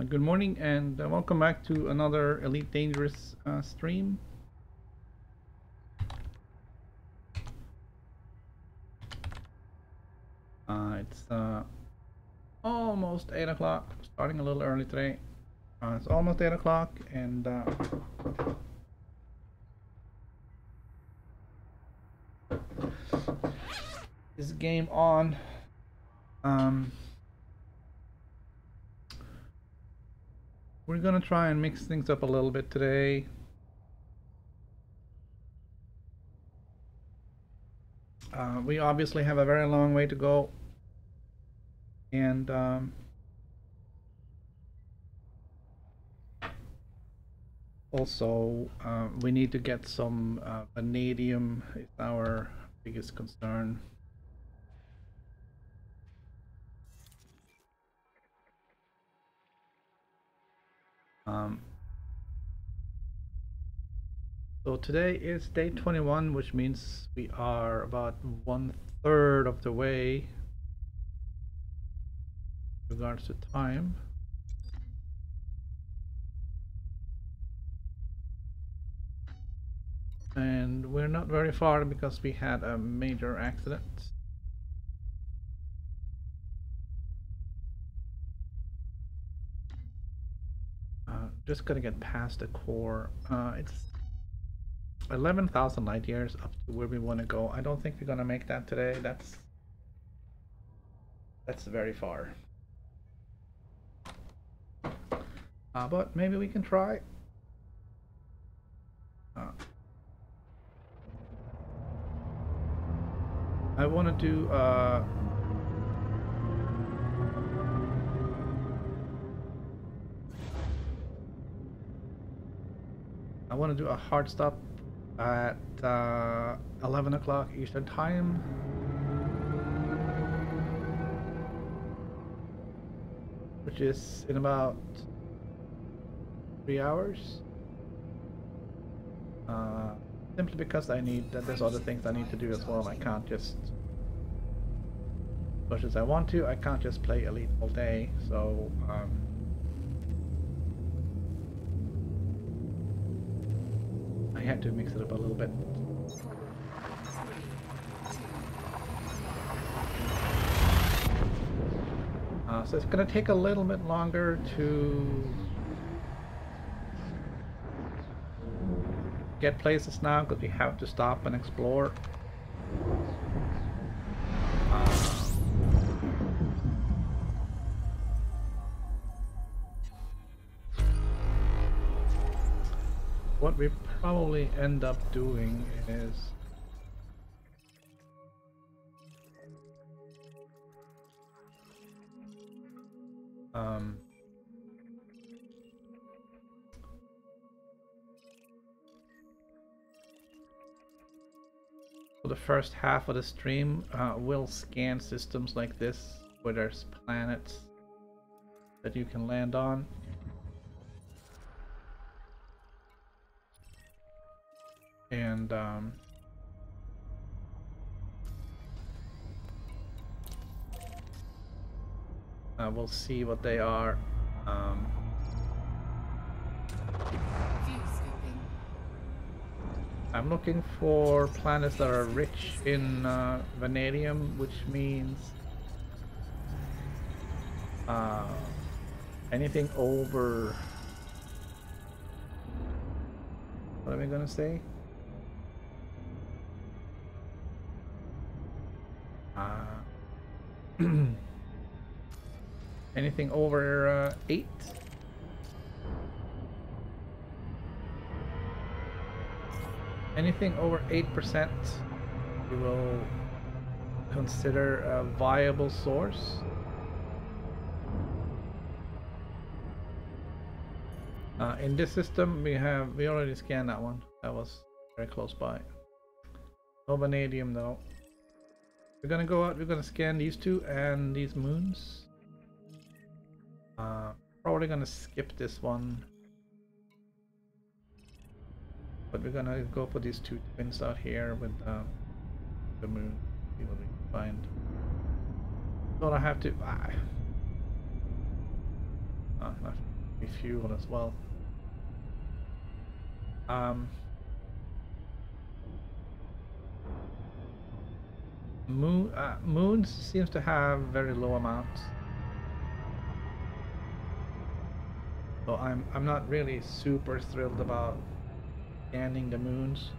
Good morning and welcome back to another Elite Dangerous stream. It's almost 8 o'clock, starting a little early today. It's almost 8 o'clock and this game on. We're gonna try and mix things up a little bit today. We obviously have a very long way to go, and also we need to get some vanadium. Is our biggest concern. So today is day 21, which means we are about 1/3 of the way in regards to time. And we're not very far because we had a major accident. Just gonna get past the core. It's 11,000 light years up to where we want to go. I don't think we're gonna make that today. That's very far. But maybe we can try. I want to do a hard stop at 11 o'clock Eastern time. Which is in about 3 hours. Simply because there's other things I need to do as well. I can't just much as I want to. I can't just play Elite all day, so I had to mix it up a little bit. So it's going to take a little bit longer to get places now because we have to stop and explore. What we probably end up doing is for the first half of the stream, we'll scan systems like this where there's planets that you can land on. And we'll see what they are. I'm looking for planets that are rich in vanadium, which means anything over, what am I gonna say? Anything over 8. Anything over 8% we will consider a viable source. In this system we already scanned that one. That was very close by. No vanadium though. We're gonna go out, we're gonna scan these two and these moons. Probably gonna skip this one. But we're gonna go for these two twins out here with the moon. See what we can find. Thought I have to not refuel as well. Moons seems to have very low amounts. So I'm not really super thrilled about scanning the moons.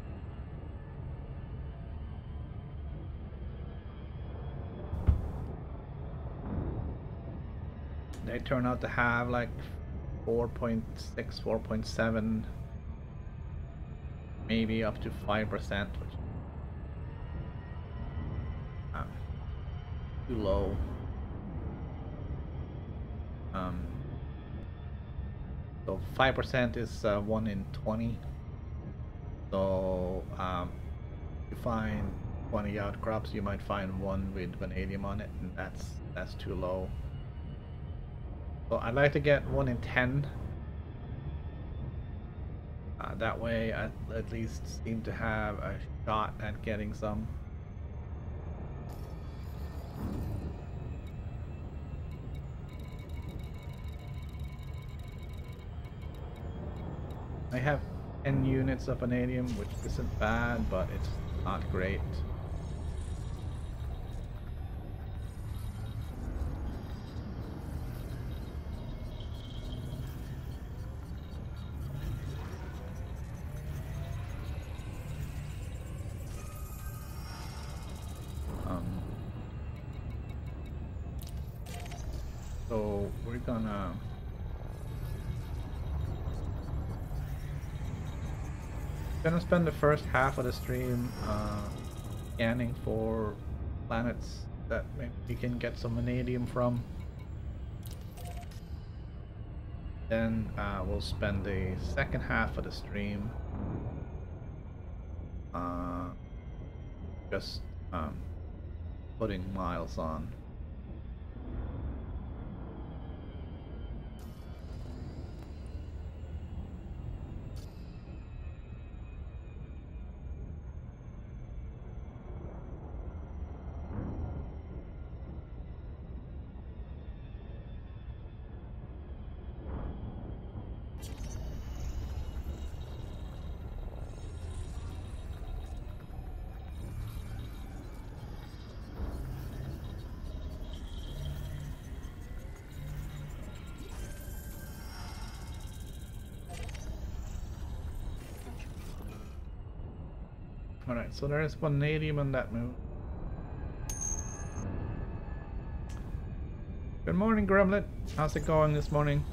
They turn out to have like 4.6, 4.7, maybe up to 5%, which too low. So 5% is 1 in 20. So you find 20 outcrops, you might find one with vanadium on it, and that's too low. So I'd like to get 1 in 10. That way I at least seem to have a shot at getting some. I have 10 units of vanadium, which isn't bad, but it's not great. So we're gonna spend the first half of the stream scanning for planets that maybe we can get some vanadium from. Then we'll spend the second half of the stream just putting miles on. Alright, so there is vanadium on that moon. Good morning, Gremlin. How's it going this morning?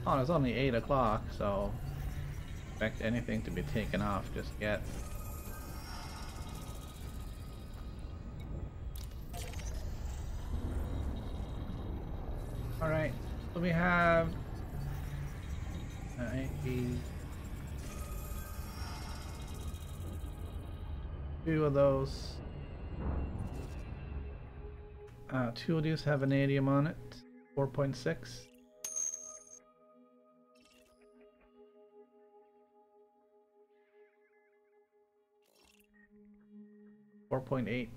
Oh, it's only 8 o'clock, so expect anything to be taken off just yet. Alright, so we have two of those. Two of these have vanadium on it, 4.6. 4.8.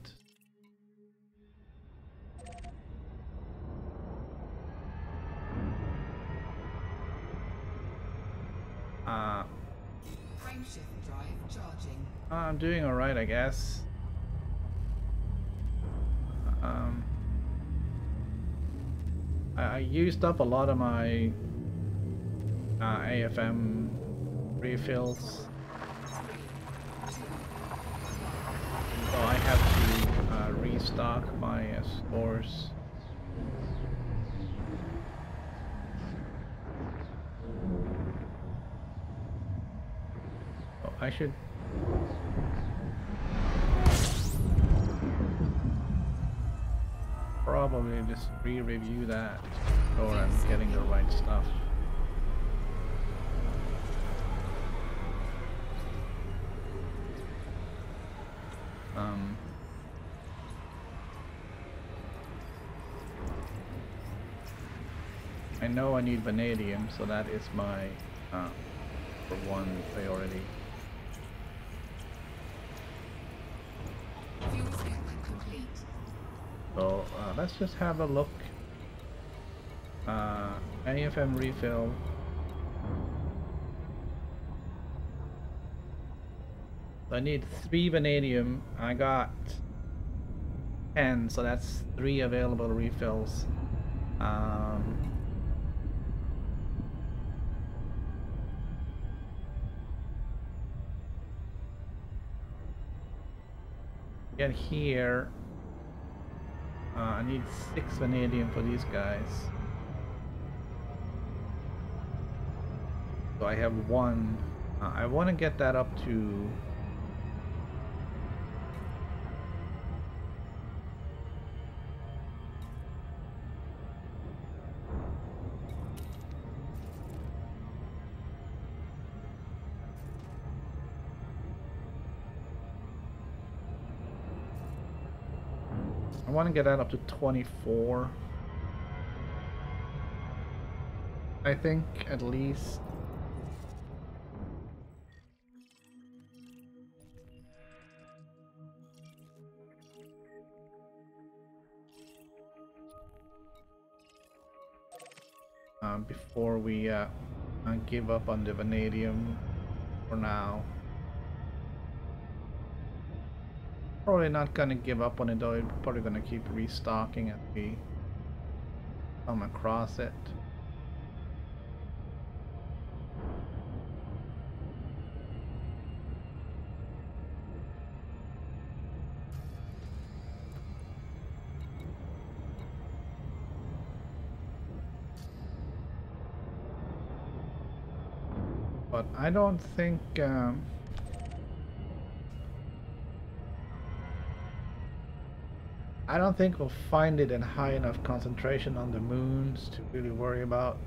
Frameshift drive charging. I'm doing alright, I guess. I used up a lot of my AFM refills. So I have to restock my stores. So I should probably just re-review that so I'm getting the right stuff. I know I need vanadium, so that is my for one priority. Fuel statement complete. So let's just have a look. AFM refill. I need 3 vanadium. I got 10, so that's 3 available refills. Get here. I need 6 vanadium for these guys. So I have 1. I want to get that up to get that up to 24. I think at least. Before we give up on the vanadium for now. Probably not gonna give up on it though, probably gonna keep restocking as we come across it. But I don't think we'll find it in high enough concentration on the moons to really worry about.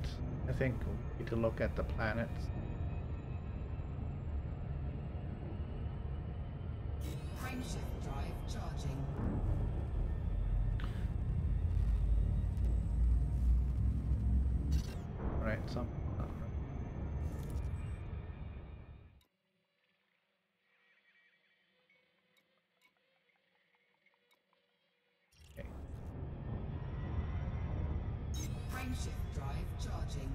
I think we need to look at the planets. Frameshift drive charging. Right, so Frameshift drive charging.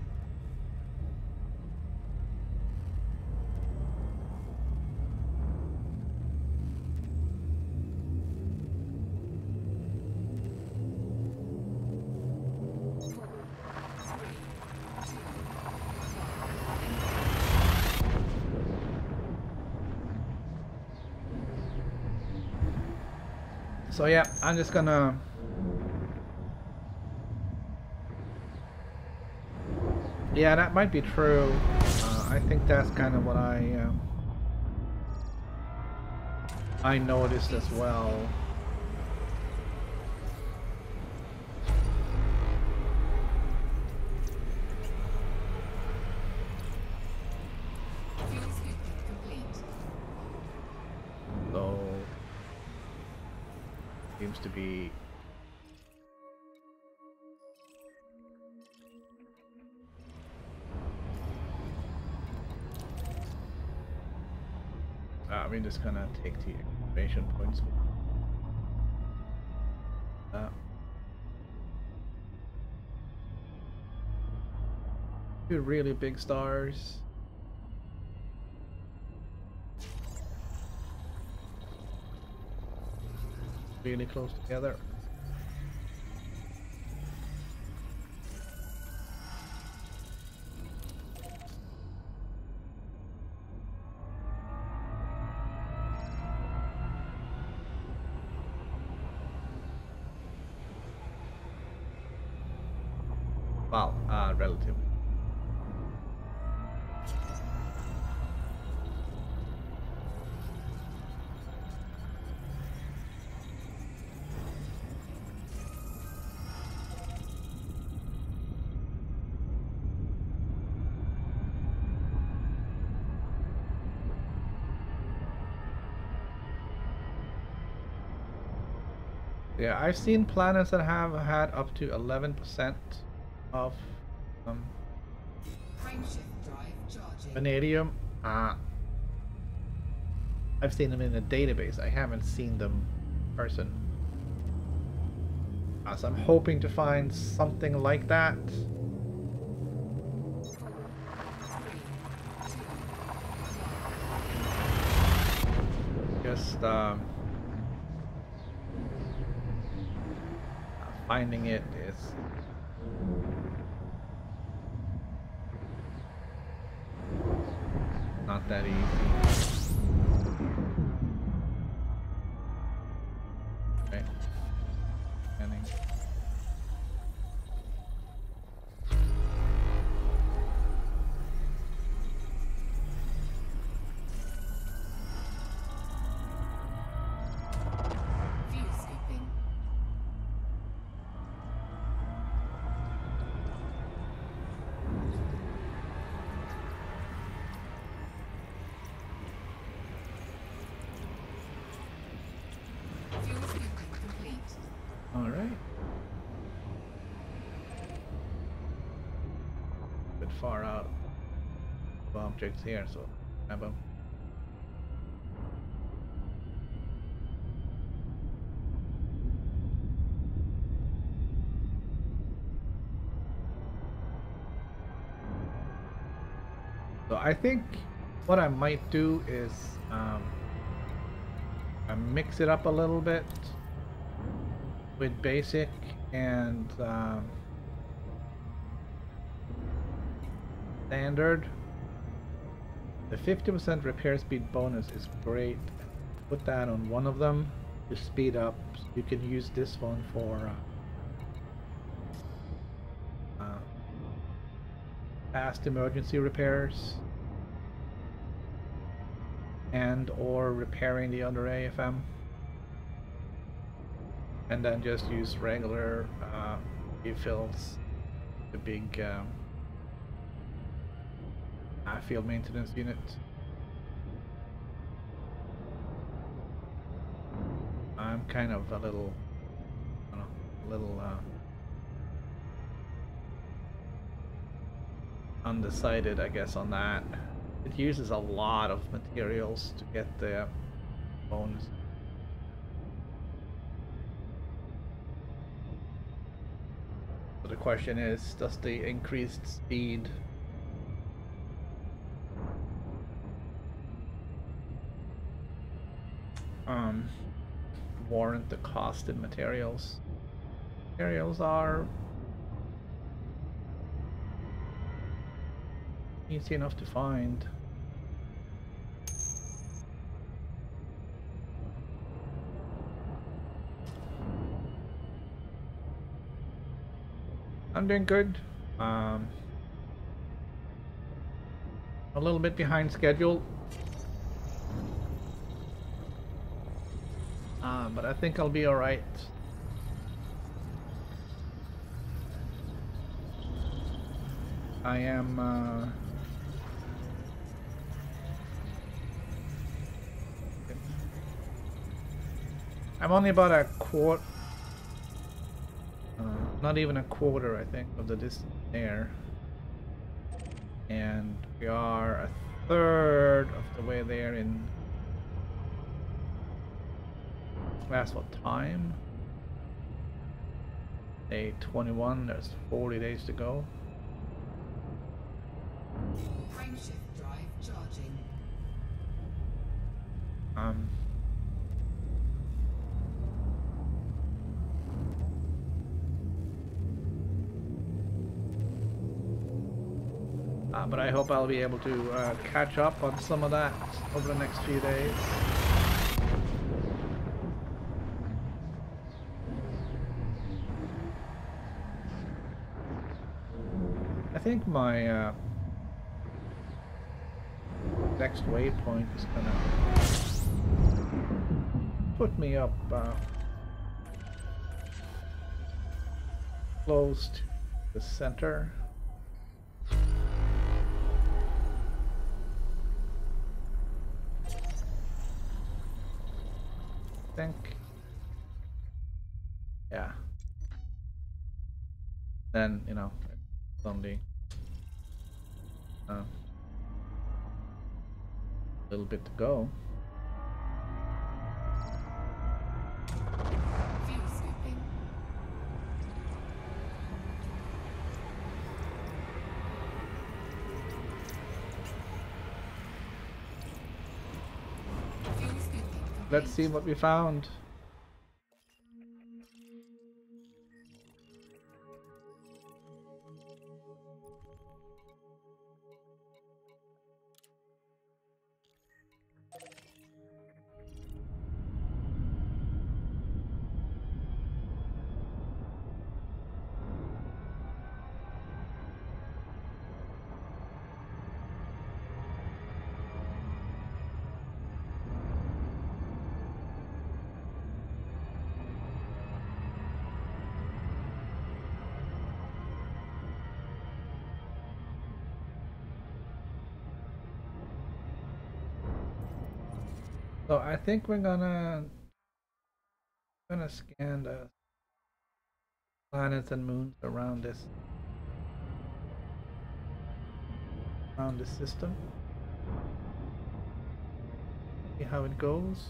So yeah, I'm just gonna yeah, that might be true. I think that's kind of what I noticed as well. Fuel scooping complete. So seems to be we're just gonna take the exclamation points. Two really big stars. Really close together. Wow, relative. Yeah, I've seen planets that have had up to 11% of Frameshift drive charging. vanadium. I've seen them in a database. I haven't seen them in person. So I'm hoping to find something like that. Just finding it is not that easy. Okay. Scanning. Fuel scooping. Fuel scooping complete. All right. A bit far out of objects here, so grab them. So I think what I might do is I mix it up a little bit with basic and standard. The 50% repair speed bonus is great. Put that on one of them to speed up. You can use this one for fast emergency repairs and or repairing the other AFM, and then just use regular refills, the big field maintenance unit. I'm kind of a little, I don't know, a little undecided, I guess, on that. It uses a lot of materials to get the bonus. So the question is, does the increased speed warrant the cost in materials? Materials are easy enough to find. I'm doing good. A little bit behind schedule. But I think I'll be alright. I am I'm only about a quarter, not even a quarter, I think, of the distance there. And we are a third of the way there in last what time? Day 21, there's 40 days to go. Frameshift drive charging. But I hope I'll be able to catch up on some of that over the next few days. I think my next waypoint is gonna put me up close to the center. I think, yeah. Then, you know, it's only a little bit to go. Fuel scooping. Fuel scooping. Let's see what we found. So I think we're gonna scan the planets and moons around this system. See how it goes.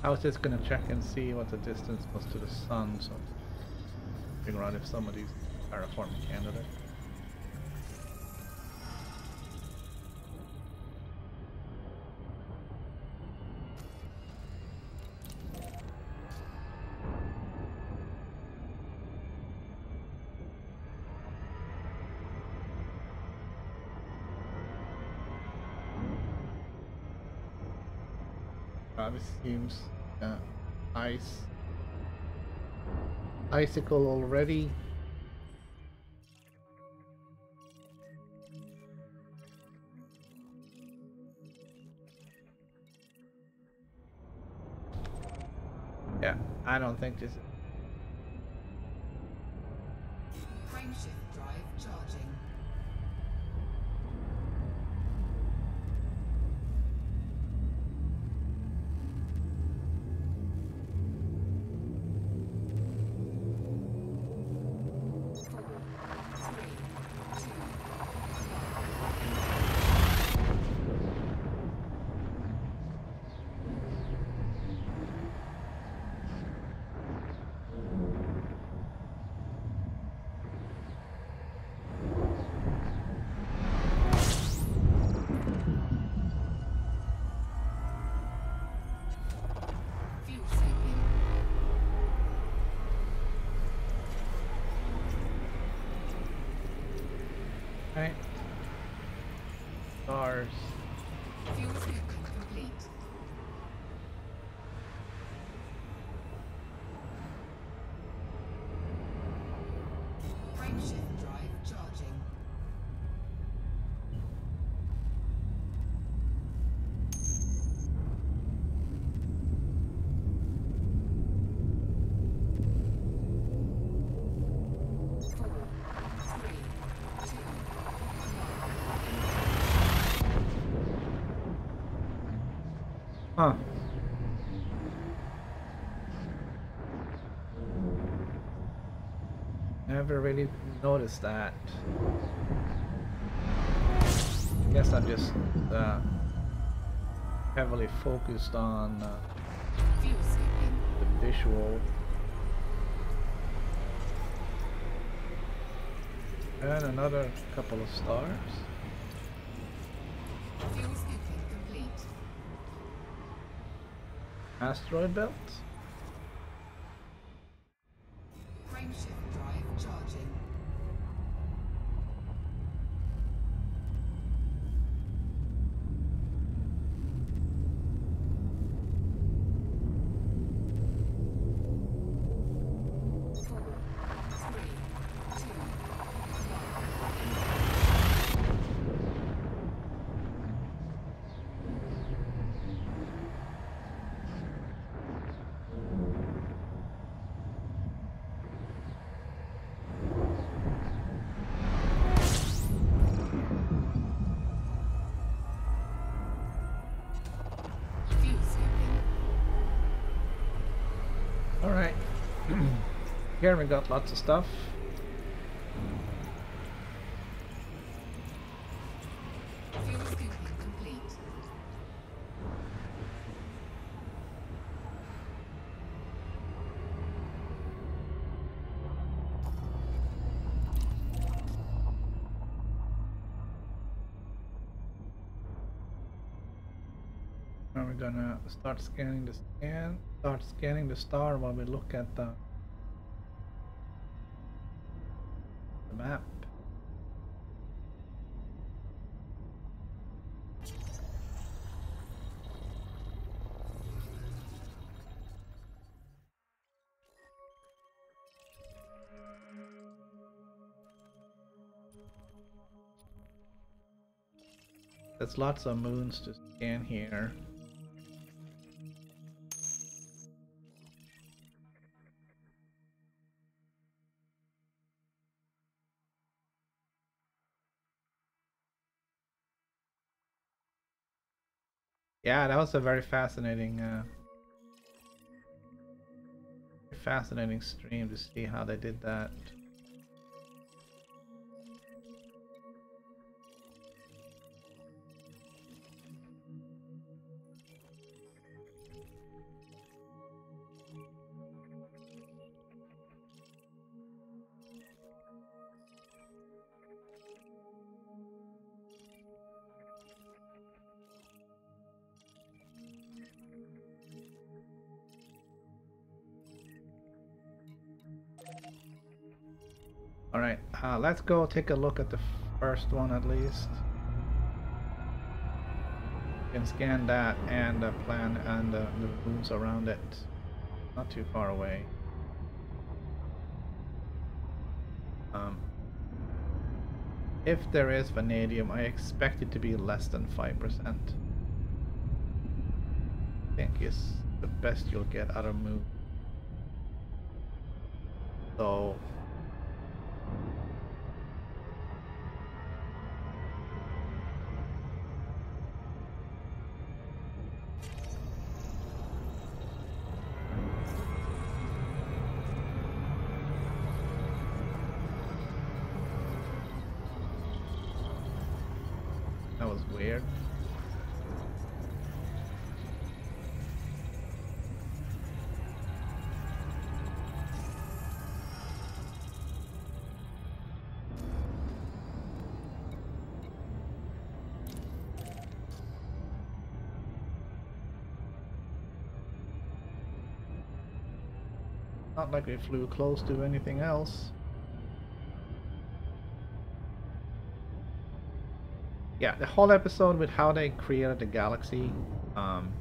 I was just gonna check and see what the distance was to the sun, so figure out if some of these are a terraforming candidate. This seems icicle already. Yeah, I don't think this is. Frameshift drive charging. stars. Fuel scooping complete. Frameshift drive charging. Four, three, two, Huh. Never really noticed that. I guess I'm just heavily focused on fuel scooping. the visual. And another couple of stars. Fuel scooping complete. Asteroid belt. Frameshift drive charging. Four, three, two, fuel scooping. Alright. Here we got lots of stuff. Fuel scooping complete. Now we're gonna start scanning the star while we look at the map. There's lots of moons to scan here. Yeah, that was a very fascinating stream to see how they did that. Alright, let's go take a look at the first one at least. You can scan that and the plan and the moons around it. Not too far away. If there is vanadium, I expect it to be less than 5%. I think is the best you'll get out of moon. So that was weird. Not like we flew close to anything else. yeah, the whole episode with how they created the galaxy, um,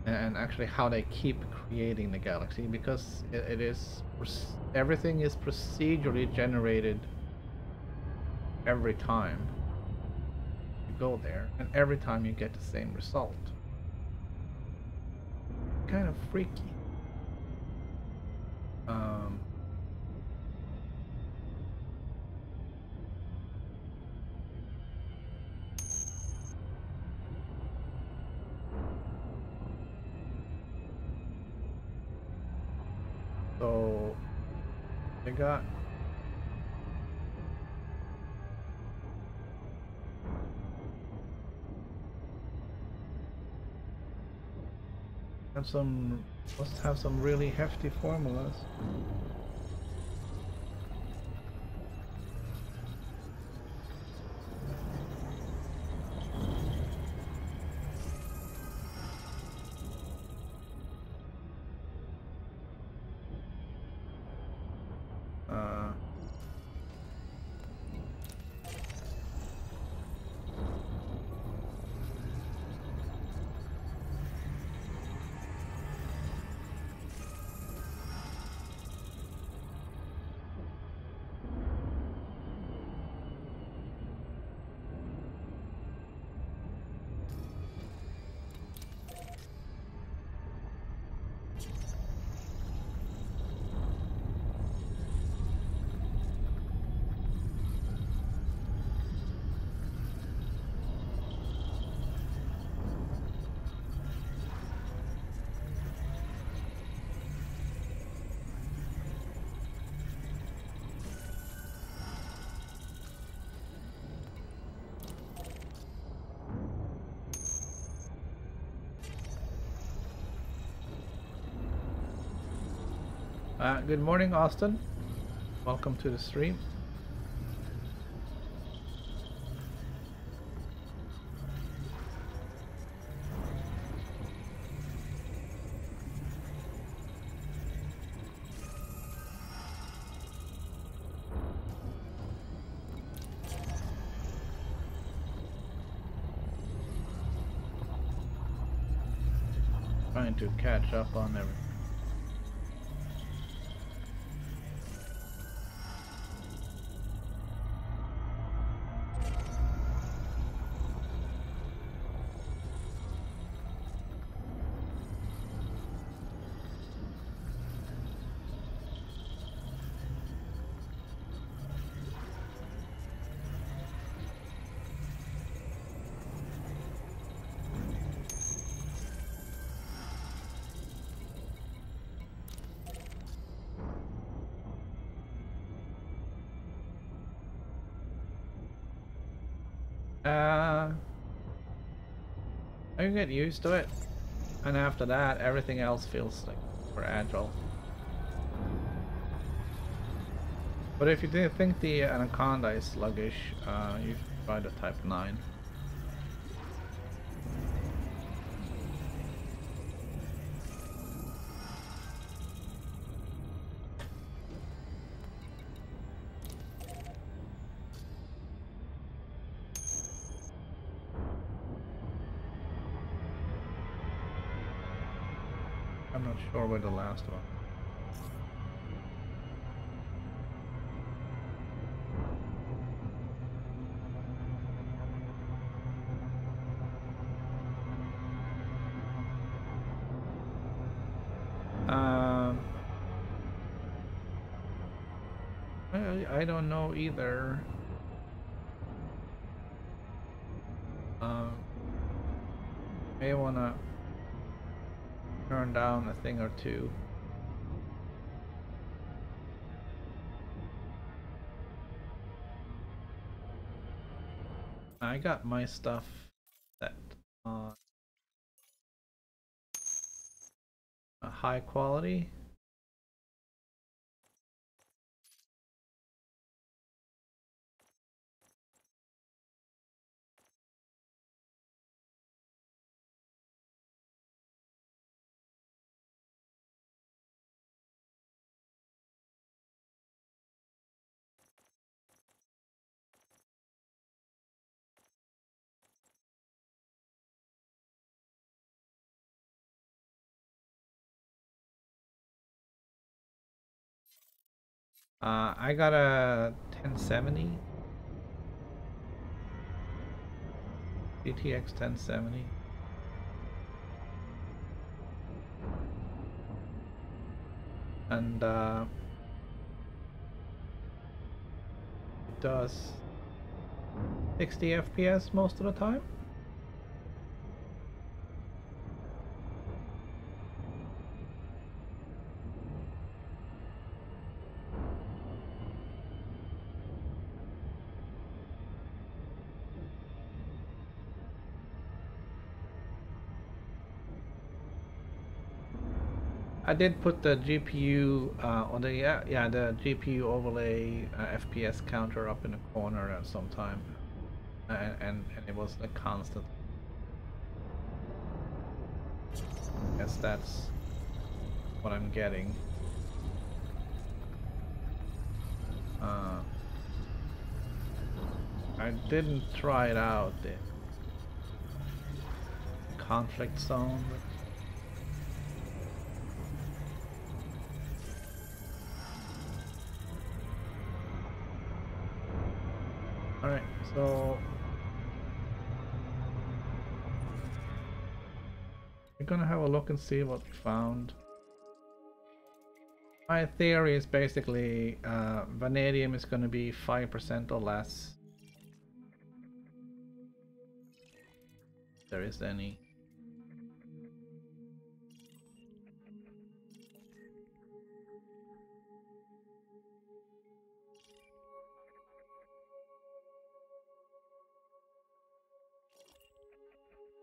and actually how they keep creating the galaxy, because it is everything is procedurally generated every time you go there, and every time you get the same result. Kind of freaky. So they got must have some really hefty formulas. Good morning, Austin. Welcome to the stream. Trying to catch up on everything. I can get used to it, and after that everything else feels like more agile. But if you didn't think the Anaconda is sluggish, you should try the Type 9. I'm not sure where the last one. I don't know either. May wanna turn down a thing or two. I got my stuff set on a high quality. I got a 1070 GTX 1070. And it does 60 FPS most of the time. I did put the GPU or the the GPU overlay FPS counter up in the corner at some time, and it was like constant. Guess that's what I'm getting. I didn't try it out, the conflict zone. Alright, so we're gonna have a look and see what we found. My theory is basically vanadium is gonna be 5% or less. If there is any.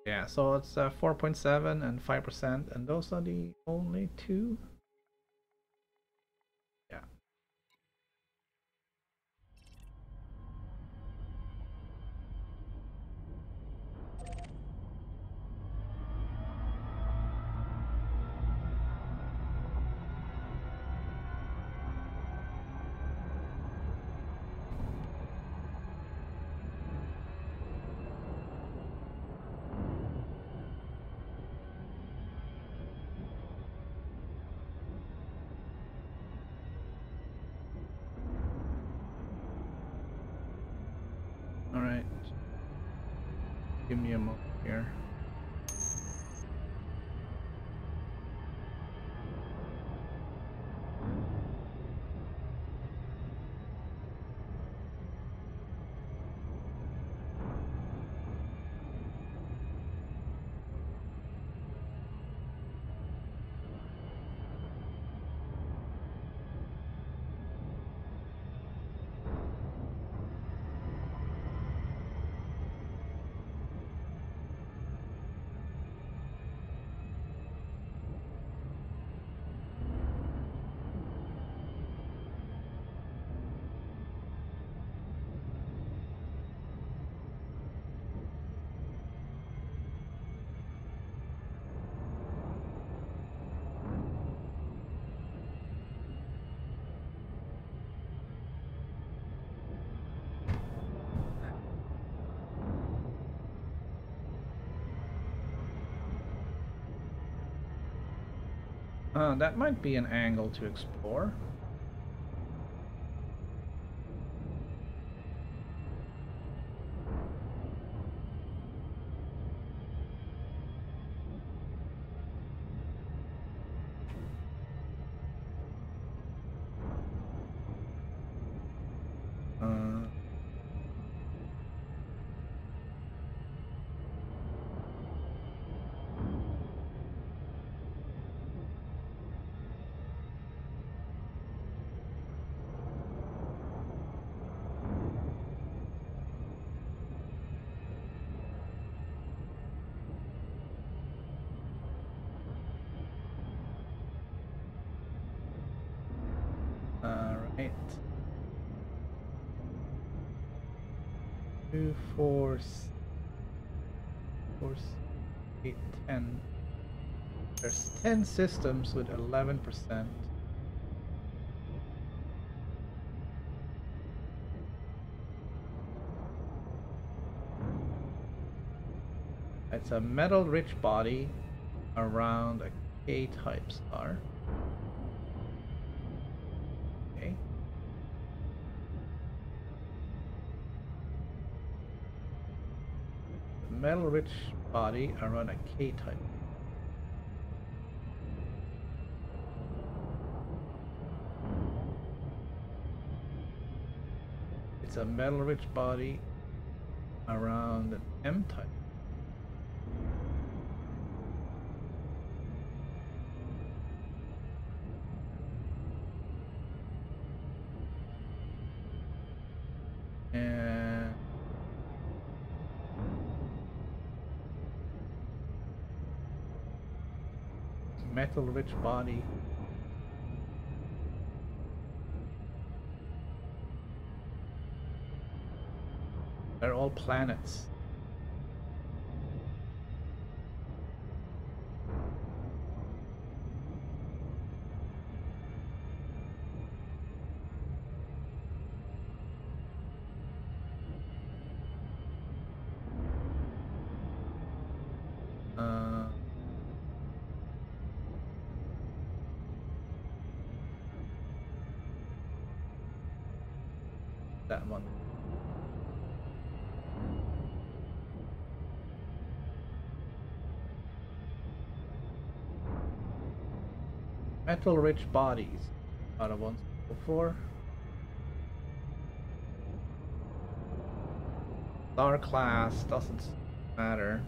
Yeah, so it's 4.7 and 5%, and those are the only two. Yeah. All right. Give me a moment here. That might be an angle to explore. Right. 2, 4, 4, 8, 10. There's 10 systems with 11%. It's a metal-rich body around a K-type star. Okay. metal-rich body around a K-type. It's a metal-rich body around an M-type. And metal-rich body they're all planets. That one. Metal-rich bodies out of 104. Star class doesn't matter.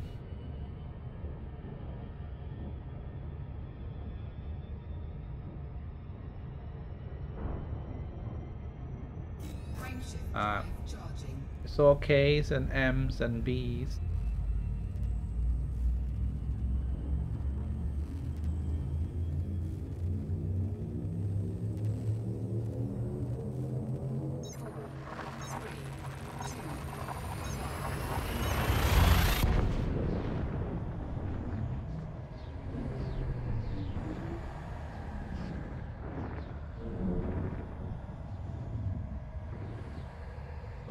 It's all K's and M's and B's.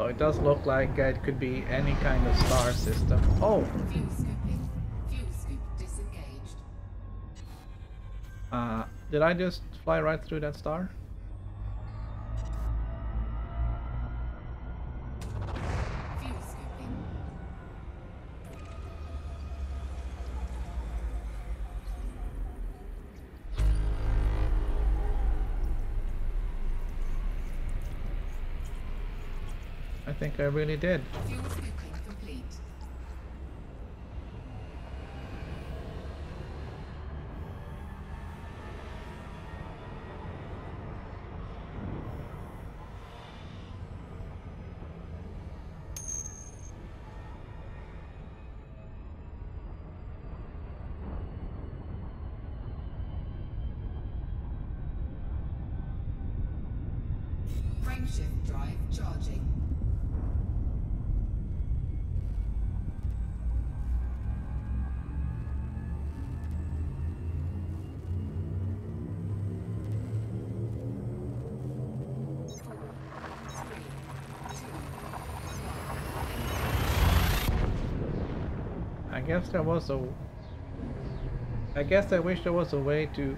So it does look like it could be any kind of star system. Oh! Fuel scooping. Fuel scoop disengaged. Did I just fly right through that star? Fuel scooping. I think I really did. Fuel scooping complete. Frameshift drive charging. I guess there was a... I guess I wish there was a way to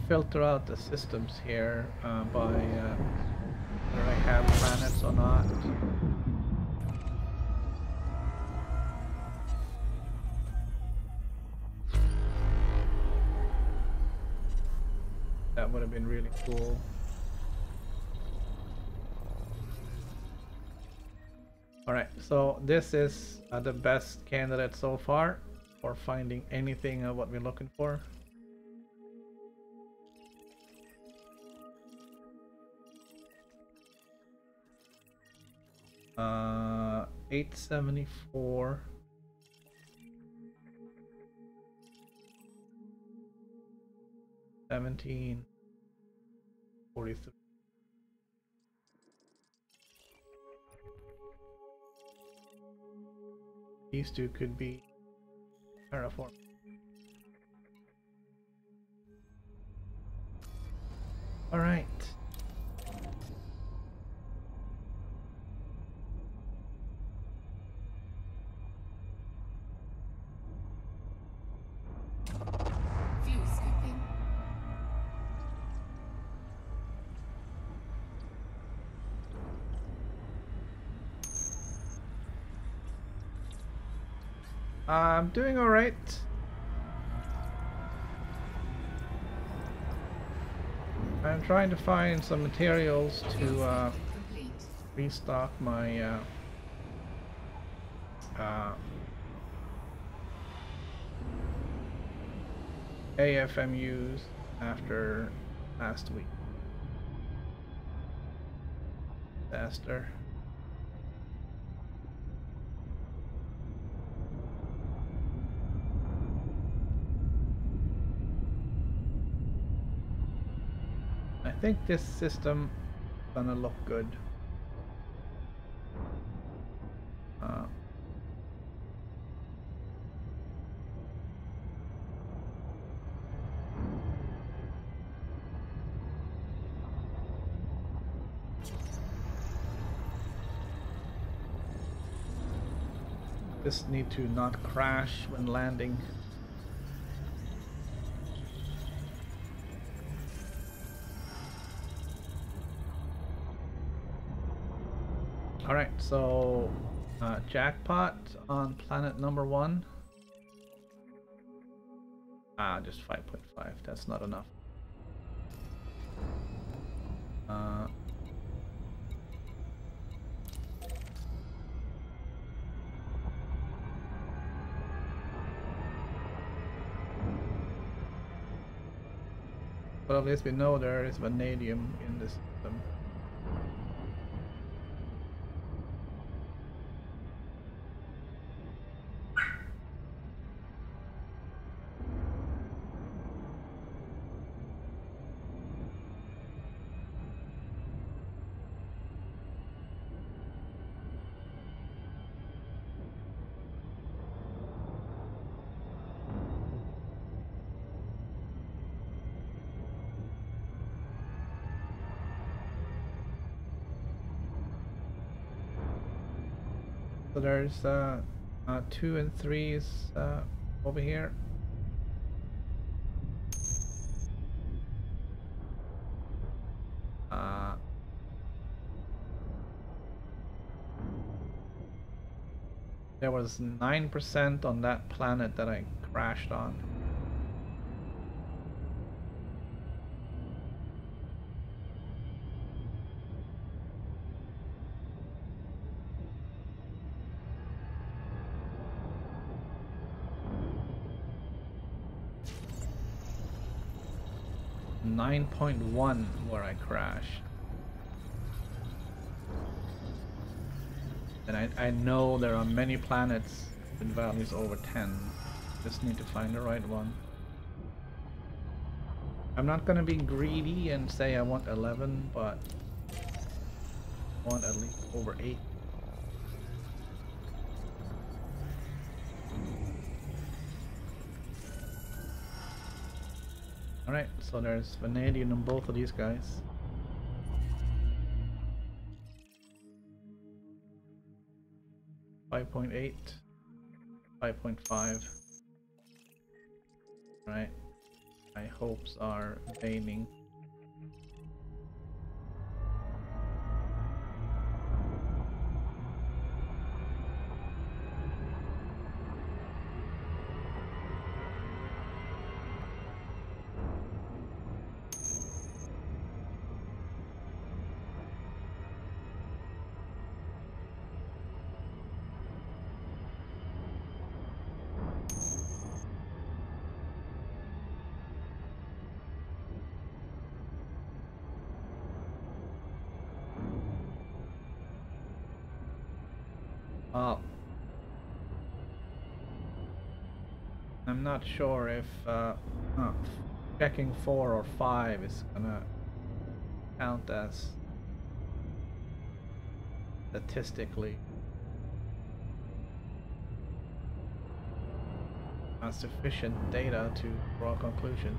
filter out the systems here by whether I have planets or not. That would have been really cool. Alright, so this is the best candidate so far for finding anything of what we're looking for. Uh, 874. $17.43. These two could be terraform. All right. Fuel scooping. I'm doing alright. I'm trying to find some materials to Complete. restock my AFMUs after last week. Disaster. I think this system is gonna look good. Just need to not crash when landing. Alright, so jackpot on planet number 1. Just 5.5, that's not enough. But at least we know there is vanadium in the system. So there's 2 and 3s over here. There was 9% on that planet that I crashed on. .1 where I crashed. And I know there are many planets with values over 10. Just need to find the right one. I'm not gonna be greedy and say I want 11, but I want at least over 8. Alright, so there's vanadium on both of these guys. .8, 5.5. Right, my hopes are waning. I'm not sure if checking 4 or 5 is gonna count as statistically sufficient data to draw a conclusion.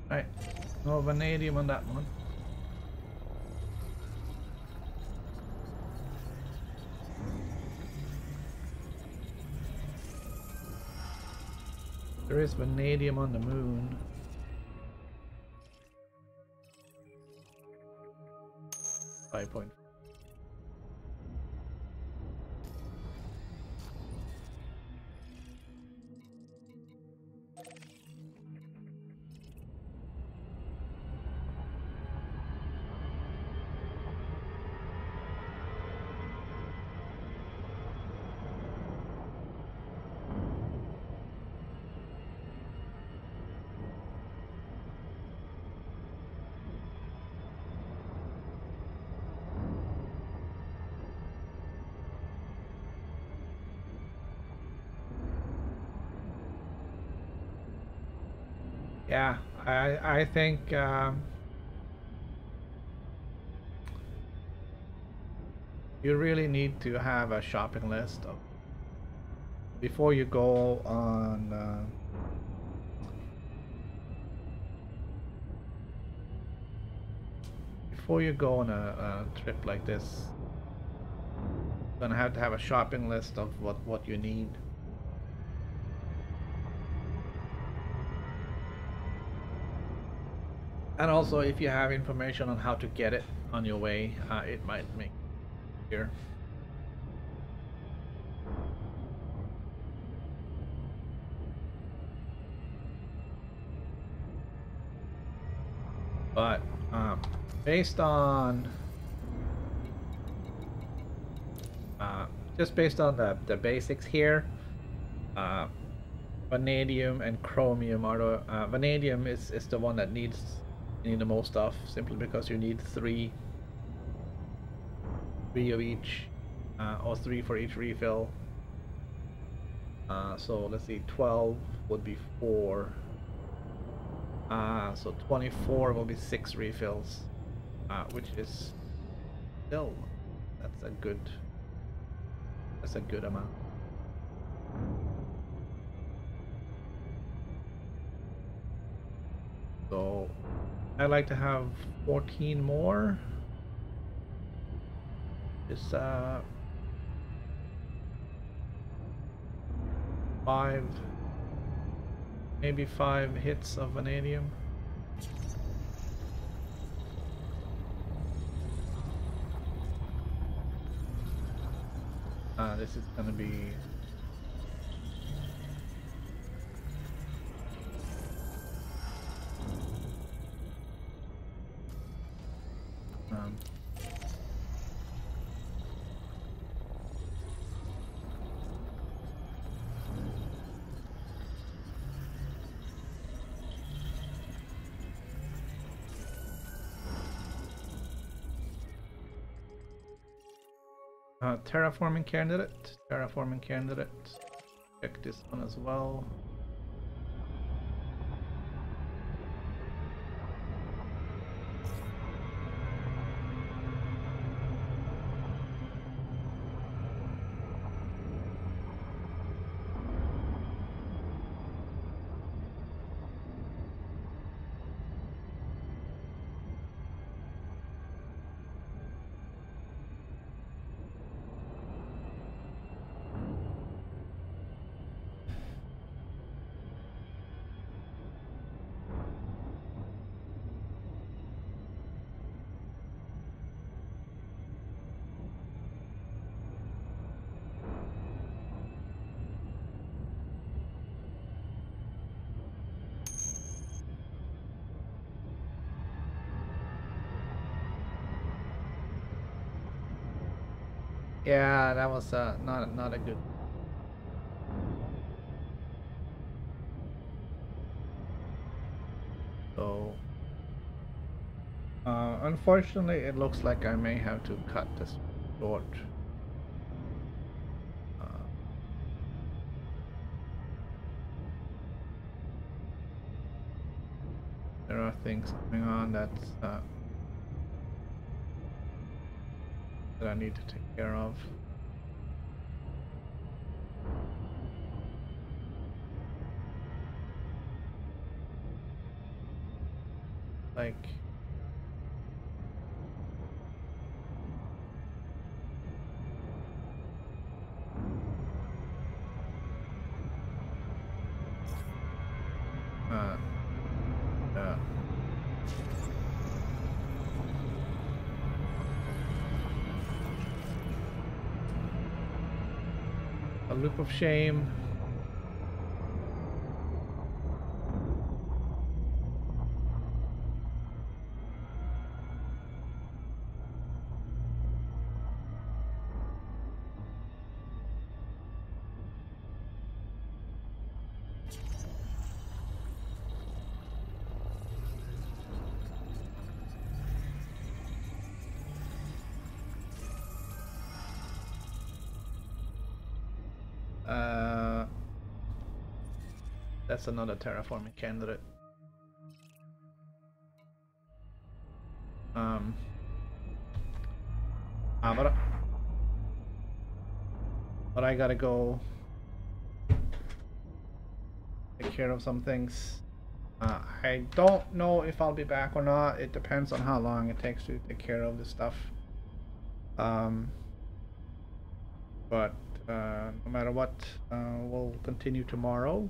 Right, no vanadium on that one. There is vanadium on the moon. 5 point. Yeah, I think you really need to have a shopping list of before you go on a trip like this. You're gonna have to have a shopping list of what you need. And also, if you have information on how to get it on your way, it might make it easier. But based on just based on the basics here, vanadium and chromium are the vanadium is the one that needs the most stuff, simply because you need three of each, or 3 for each refill. So let's see, 12 would be 4. So 24 will be 6 refills, which is still that's a good amount. So I'd like to have 14 more. Just 5, maybe 5 hits of vanadium. This is gonna be terraforming candidate. Check this one as well. Yeah, that was not a good. So unfortunately, it looks like I may have to cut this short. There are things going on that I need to take care of. like yeah. A loop of shame. That's another terraforming candidate. But I gotta go take care of some things. I don't know if I'll be back or not. It depends on how long it takes to take care of this stuff. But no matter what, we'll continue tomorrow.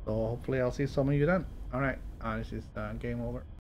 So hopefully I'll see some of you then. Alright, this is game over.